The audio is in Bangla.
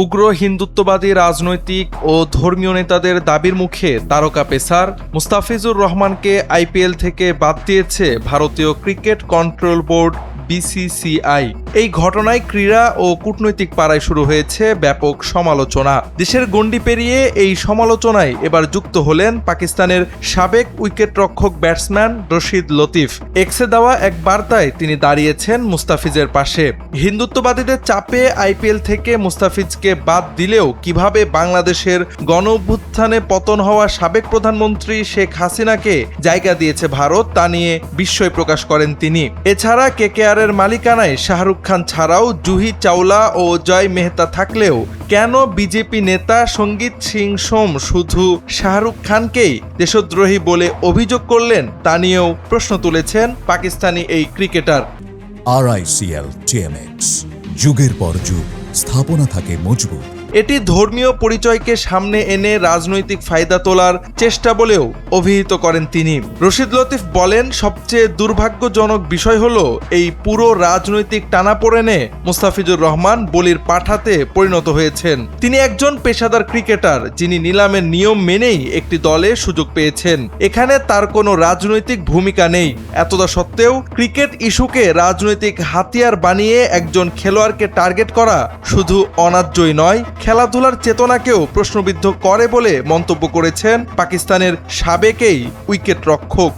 উগ্র হিন্দুত্ববাদী রাজনৈতিক ও ধর্মীয় নেতাদের দাবির মুখে তারকা পেসার মুস্তাফিজুর রহমানকে আইপিএল থেকে বাদ দিয়েছে ভারতীয় ক্রিকেট কন্ট্রোল বোর্ড বিসিসিআই। এই ঘটনায় ক্রীড়া ও কূটনৈতিক পাড়ায় শুরু হয়েছে ব্যাপক সমালোচনা। দেশের গণ্ডি পেরিয়ে এই সমালোচনায় এবার যুক্ত হলেন পাকিস্তানের সাবেক উইকেটরক্ষক ব্যাটসম্যান রশিদ লতিফ। এক্সে দেওয়া এক বার্তায় তিনি দাঁড়িয়েছেন মুস্তাফিজের পাশে। হিন্দুত্ববাদীদের চাপে আইপিএল থেকে মুস্তাফিজকে বাদ দিলেও কিভাবে বাংলাদেশের গণঅভ্যুত্থানে পতন হওয়া সাবেক প্রধানমন্ত্রী শেখ হাসিনাকে জায়গা দিয়েছে ভারত, তা নিয়ে বিস্ময় প্রকাশ করেন তিনি। এছাড়া কেকেআরের মালিকানায় শাহরুখ খান ছাড়াও জুহি চাওলা ও জয় মেহতা থাকলেও কেন বিজেপি নেতা সঙ্গীত সিং সোম শুধু শাহরুখ খানকেই দেশদ্রোহী বলে অভিযোগ করলেন, তা নিয়েও প্রশ্ন তুলেছেন পাকিস্তানি এই ক্রিকেটার। RICL TMX, যুগের পর যুগ স্থাপনা থাকে মজবুত। এটি ধর্মীয় পরিচয়কে সামনে এনে রাজনৈতিক ফায়দা তোলার চেষ্টা বলেও অভিহিত করেন তিনি। রশিদ লতিফ বলেন, সবচেয়ে দুর্ভাগ্যজনক বিষয় হলো এই পুরো রাজনৈতিক টানাপোড়েনে মুস্তাফিজুর রহমান বলির পাঠাতে পরিণত হয়েছেন। তিনি একজন পেশাদার ক্রিকেটার যিনি নিলামের নিয়ম মেনেই একটি দলে সুযোগ পেয়েছেন। এখানে তার কোনো রাজনৈতিক ভূমিকা নেই। এতটা সত্ত্বেও ক্রিকেট ইস্যুকে রাজনৈতিক হাতিয়ার বানিয়ে একজন খেলোয়াড়কে টার্গেট করা শুধু অন্যায্যই নয়, খেলাধুলার চেতনাকেও প্রশ্নবিদ্ধ করে বলে মন্তব্য করেছেন পাকিস্তানের সাবেক এই উইকেটরক্ষক।